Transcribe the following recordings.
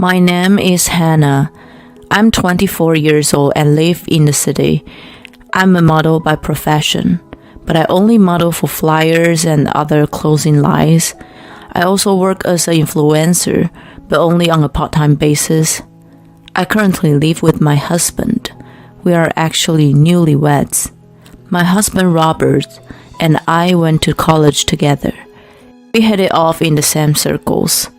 My name is Hannah. I'm 24 years old and live in the city. I'm a model by profession, but I only model for flyers and other clothing lines. I also work as an influencer, but only on a part-time basis. I currently live with my husband. We are actually newlyweds. My husband Robert and I went to college together. We hit it off in the same circles.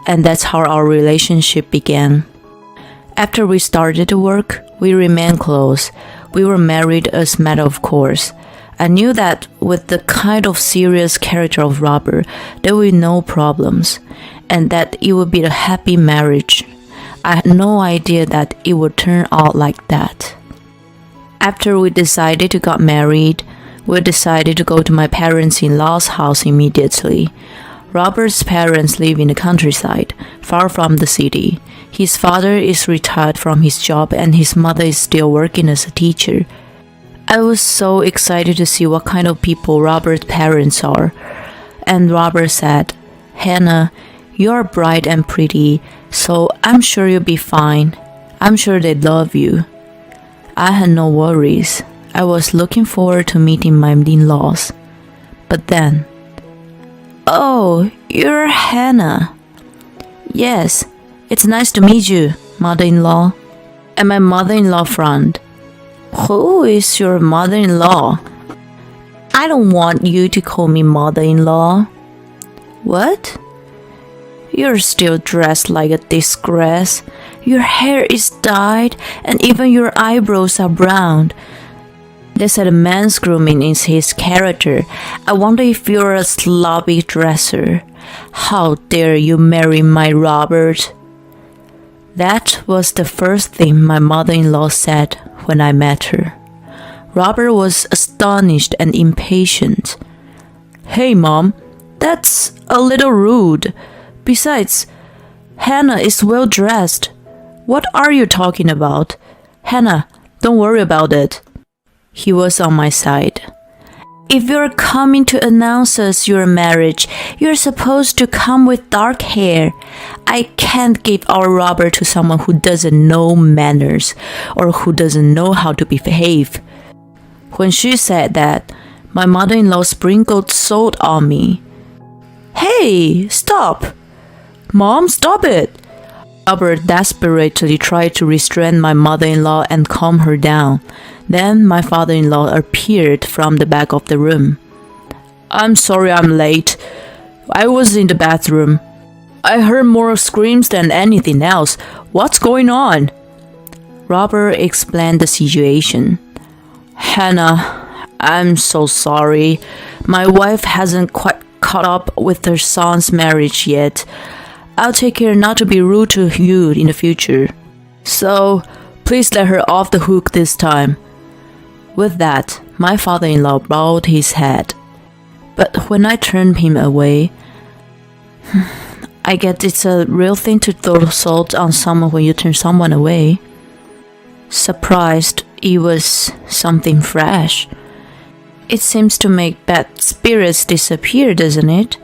And that's how our relationship began. After we started to work, we remained close. We were married as a matter of course. I knew that with the kind of serious character of Robert, there would be no problems, and that it would be a happy marriage. I had no idea that it would turn out like that. After we decided to get married, we decided to go to my parents-in-law's house immediately. Robert's parents live in the countryside, far from the city. His father is retired from his job and his mother is still working as a teacher. I was so excited to see what kind of people Robert's parents are. And Robert said, "Hannah, you're bright and pretty, so I'm sure you'll be fine. I'm sure they love you." I had no worries. I was looking forward to meeting my in-laws. But then, "Oh, you're Hannah." "Yes, it's nice to meet you, mother-in-law." And my mother-in-law frowned. "Who is your mother-in-law?" "I don't want you to call me mother-in-law." "What?" "You're still dressed like a disgrace. Your hair is dyed and even your eyebrows are brown. They said a man's grooming is his character. I wonder if you're a sloppy dresser. How dare you marry my Robert?" That was the first thing my mother-in-law said when I met her. Robert was astonished and impatient. "Hey, Mom, that's a little rude. Besides, Hannah is well dressed. What are you talking about? Hannah, don't worry about it." He was on my side. "If you're coming to announce us your marriage, you're supposed to come with dark hair. I can't give our Robert to someone who doesn't know manners or who doesn't know how to behave." When she said that, my mother-in-law sprinkled salt on me. "Hey, stop! Mom, stop it!" Robert desperately tried to restrain my mother-in-law and calm her down. Then my father-in-law appeared from the back of the room. "I'm sorry I'm late. I was in the bathroom. I heard more screams than anything else. What's going on?" Robert explained the situation. "Hannah, I'm so sorry. My wife hasn't quite caught up with her son's marriage yet. I'll take care not to be rude to you in the future. So, please let her off the hook this time." With that, my father-in-law bowed his head. But when I turned him away, I guess it's a real thing to throw salt on someone when you turn someone away. Surprised, it was something fresh. It seems to make bad spirits disappear, doesn't it?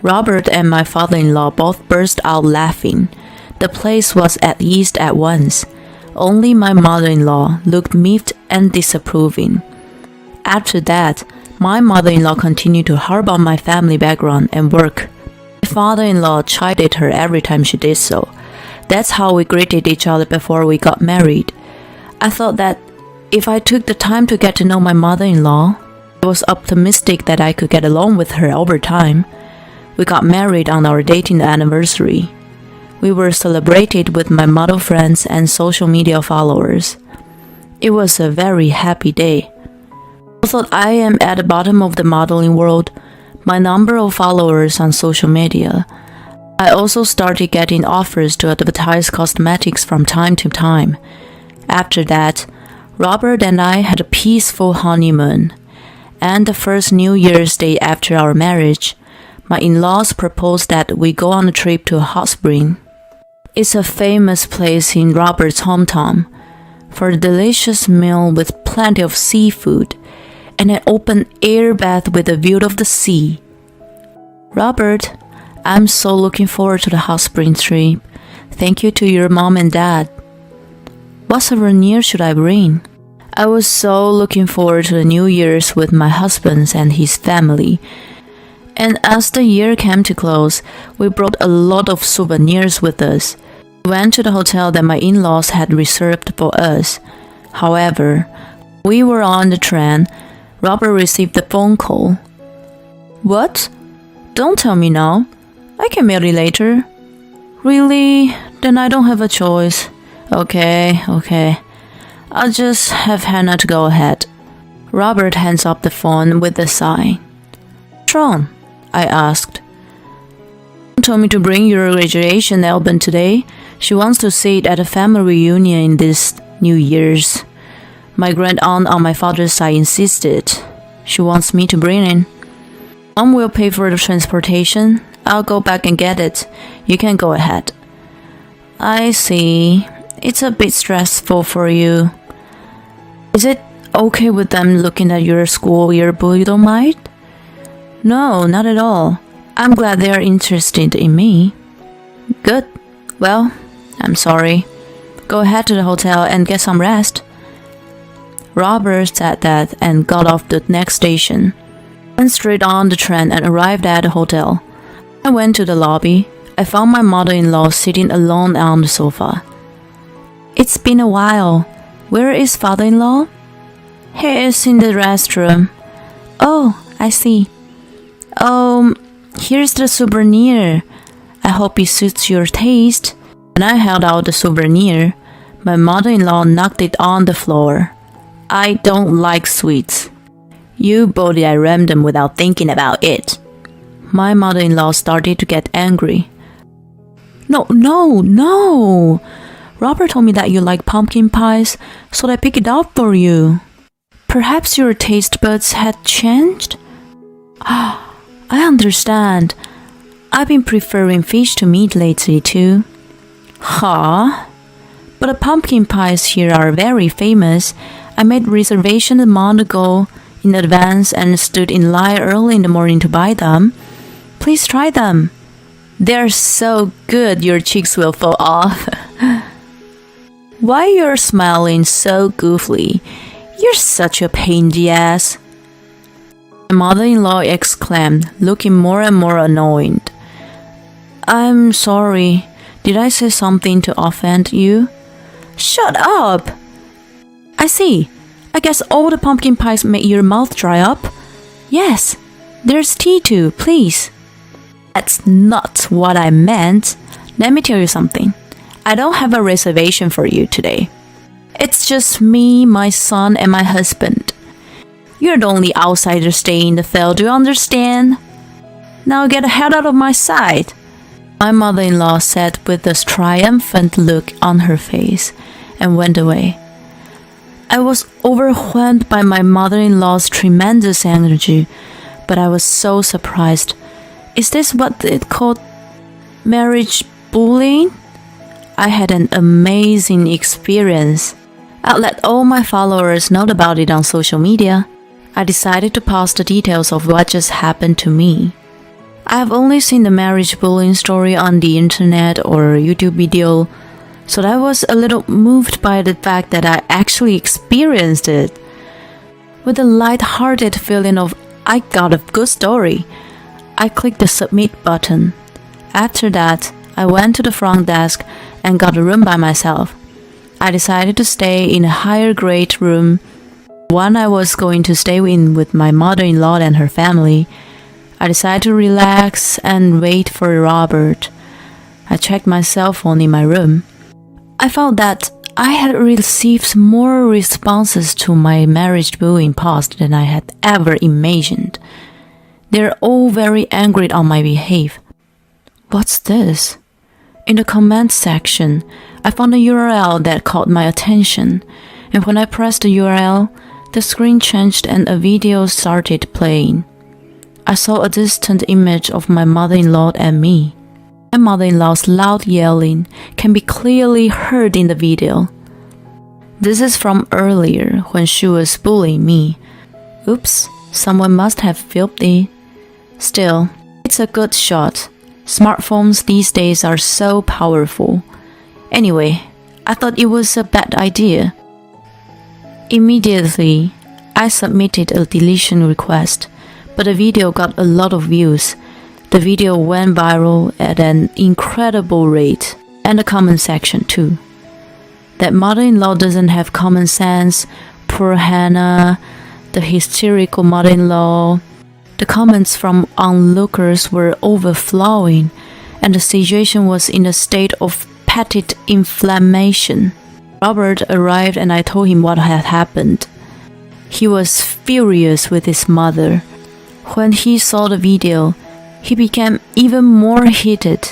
Robert and my father-in-law both burst out laughing. The place was at ease at once. Only my mother-in-law looked miffed and disapproving. After that, my mother-in-law continued to harp on my family background and work. My father-in-law chided her every time she did so. That's how we greeted each other before we got married. I thought that if I took the time to get to know my mother-in-law, I was optimistic that I could get along with her over time. We got married on our dating anniversary. We were celebrated with my model friends and social media followers. It was a very happy day. Although I am at the bottom of the modeling world, my number of followers on social media, I also started getting offers to advertise cosmetics from time to time. After that, Robert and I had a peaceful honeymoon. And the first New Year's Day after our marriage, my in-laws proposed that we go on a trip to a hot spring. It's a famous place in Robert's hometown for a delicious meal with plenty of seafood and an open air bath with a view of the sea. "Robert, I'm so looking forward to the hot spring trip. Thank you to your mom and dad. What souvenir should I bring? I was so looking forward to the New Year's with my husband and his family. And as the year came to close, we brought a lot of souvenirs with us. We went to the hotel that my in-laws had reserved for us. However, we were on the train. Robert received the phone call. What? Don't tell me now. I can mail it later. Really? Then I don't have a choice. Okay. I'll just have Hannah to go ahead. Robert hands up the phone with a sigh. What's wrong? I asked. She told me to bring your graduation album today. She wants to see it at a family reunion this New Year's. My grand-aunt on my father's side insisted. She wants me to bring it. Mom will pay for the transportation. I'll go back and get it. You can go ahead. I see. It's a bit stressful for you. Is it okay with them looking at your school yearbook, you don't mind? No, not at all. I'm glad they are interested in me. Good. Well, I'm sorry. Go ahead to the hotel and get some rest. Robert said that and got off the next station. Went straight on the train and arrived at the hotel. I went to the lobby. I found my mother-in-law sitting alone on the sofa. It's been a while. Where is father-in-law? He is in the restroom. Oh, I see. Here's the souvenir. I hope it suits your taste. When I held out the souvenir, my mother-in-law knocked it on the floor. I don't like sweets. You bought it at random without thinking about it. My mother-in-law started to get angry. No. Robert told me that you like pumpkin pies, so I picked it up for you. Perhaps your taste buds had changed? I understand. I've been preferring fish to meat lately too. Huh? But the pumpkin pies here are very famous. I made reservation a month ago in advance and stood in line early in the morning to buy them. Please try them. They're so good your cheeks will fall off. Why you're smiling so goofily? You're such a pain in the ass. My mother-in-law exclaimed, looking more and more annoyed. I'm sorry. Did I say something to offend you? Shut up! I see. I guess all the pumpkin pies make your mouth dry up. Yes, there's tea too, please. That's not what I meant. Let me tell you something. I don't have a reservation for you today. It's just me, my son, and my husband. You're the only outsider staying in the field, do you understand? Now get the hell out of my sight. My mother-in-law said with a triumphant look on her face and went away. I was overwhelmed by my mother-in-law's tremendous energy, but I was so surprised. Is this what it called marriage bullying? I had an amazing experience. I'll let all my followers know about it on social media. I decided to post the details of what just happened to me. I have only seen the marriage bullying story on the internet or YouTube video, so I was a little moved by the fact that I actually experienced it. With a light-hearted feeling of I got a good story, I clicked the submit button. After that, I went to the front desk and got a room by myself. I decided to stay in a higher grade room, one I was going to stay in with my mother-in-law and her family. I decided to relax and wait for Robert. I checked my cell phone in my room. I found that I had received more responses to my marriage bullying post than I had ever imagined. They're all very angry on my behavior. What's this? In the comment section, I found a URL that caught my attention, and when I pressed the URL, the screen changed and a video started playing. I saw a distant image of my mother-in-law and me. My mother-in-law's loud yelling can be clearly heard in the video. This is from earlier when she was bullying me. Oops, someone must have filmed it. Still, it's a good shot. Smartphones these days are so powerful. Anyway, I thought it was a bad idea. Immediately, I submitted a deletion request, but the video got a lot of views. The video went viral at an incredible rate, and the comment section too. That mother-in-law doesn't have common sense, poor Hannah, the hysterical mother-in-law. The comments from onlookers were overflowing, and the situation was in a state of petit inflammation. Robert arrived and I told him what had happened. He was furious with his mother. When he saw the video, he became even more heated.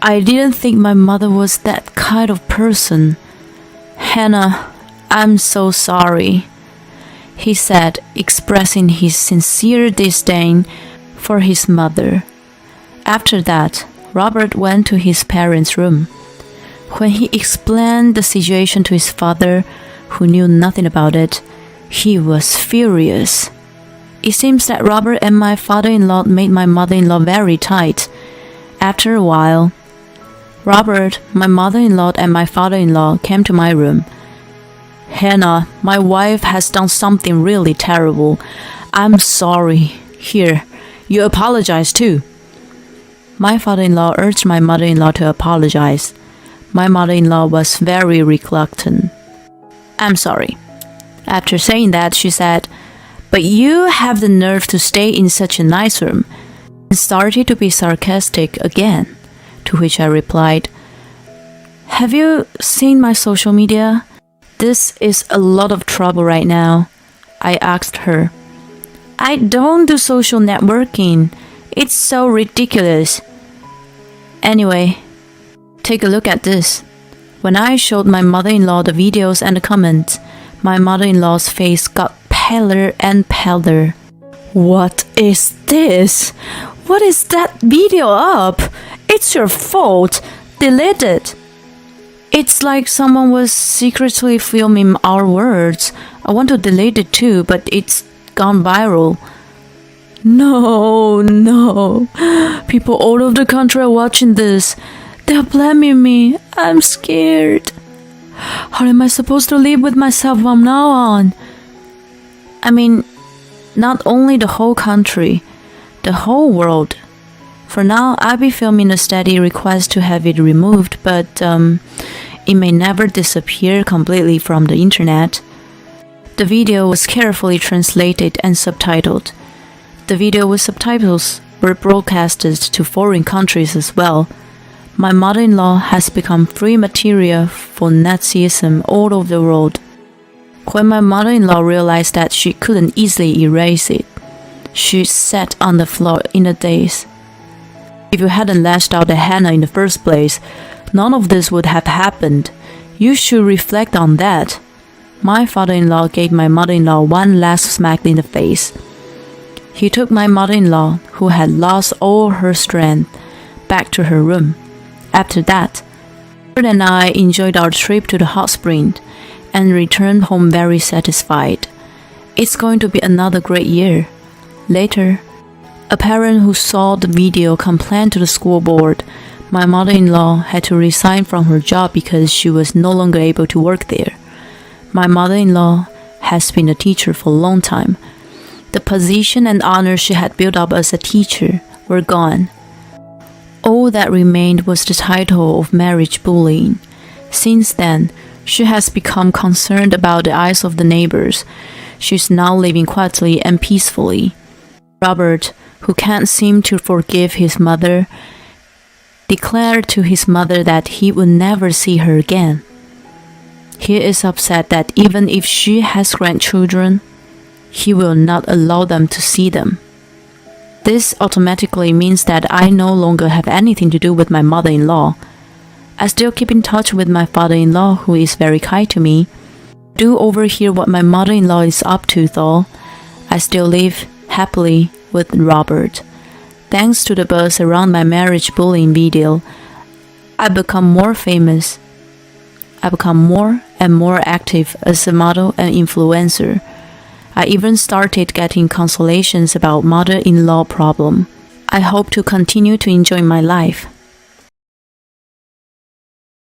I didn't think my mother was that kind of person. Hannah, I'm so sorry, he said, expressing his sincere disdain for his mother. After that, Robert went to his parents' room. When he explained the situation to his father, who knew nothing about it, he was furious. It seems that Robert and my father-in-law made my mother-in-law very tight. After a while, Robert, my mother-in-law, and my father-in-law came to my room. Hannah, my wife has done something really terrible. I'm sorry. Here, you apologize too. My father-in-law urged my mother-in-law to apologize. My mother-in-law was very reluctant. I'm sorry. After saying that, she said, "But you have the nerve to stay in such a nice room," and started to be sarcastic again. To which I replied, "Have you seen my social media? This is a lot of trouble right now." I asked her. "I don't do social networking. It's so ridiculous." Anyway, take a look at this. When I showed my mother-in-law the videos and the comments, my mother-in-law's face got paler and paler. "What is this? What is that video up? It's your fault. Delete it." It's like someone was secretly filming our words. I want to delete it too, but it's gone viral. No. People all over the country are watching this. They're blaming me. I'm scared. How am I supposed to live with myself from now on? I mean, not only the whole country, the whole world. For now, I'll be filming a steady request to have it removed, but it may never disappear completely from the internet. The video was carefully translated and subtitled. The video with subtitles were broadcasted to foreign countries as well. My mother-in-law has become free material for Nazism all over the world. When my mother-in-law realized that she couldn't easily erase it, she sat on the floor in a daze. If you hadn't lashed out at Hannah in the first place, none of this would have happened. You should reflect on that. My father-in-law gave my mother-in-law one last smack in the face. He took my mother-in-law, who had lost all her strength, back to her room. After that, Robert and I enjoyed our trip to the hot spring and returned home very satisfied. It's going to be another great year. Later, a parent who saw the video complained to the school board. My mother-in-law had to resign from her job because she was no longer able to work there. My mother-in-law has been a teacher for a long time. The position and honor she had built up as a teacher were gone. All that remained was the title of marriage bullying. Since then, she has become concerned about the eyes of the neighbors. She's now living quietly and peacefully. Robert, who can't seem to forgive his mother, declared to his mother that he would never see her again. He is upset that even if she has grandchildren, he will not allow them to see them. This automatically means that I no longer have anything to do with my mother-in-law. I still keep in touch with my father-in-law, who is very kind to me. I do overhear what my mother-in-law is up to though. I still live happily with Robert. Thanks to the buzz around my marriage bullying video, I become more famous. I become more and more active as a model and influencer. I even started getting consolations about mother-in-law problem. I hope to continue to enjoy my life.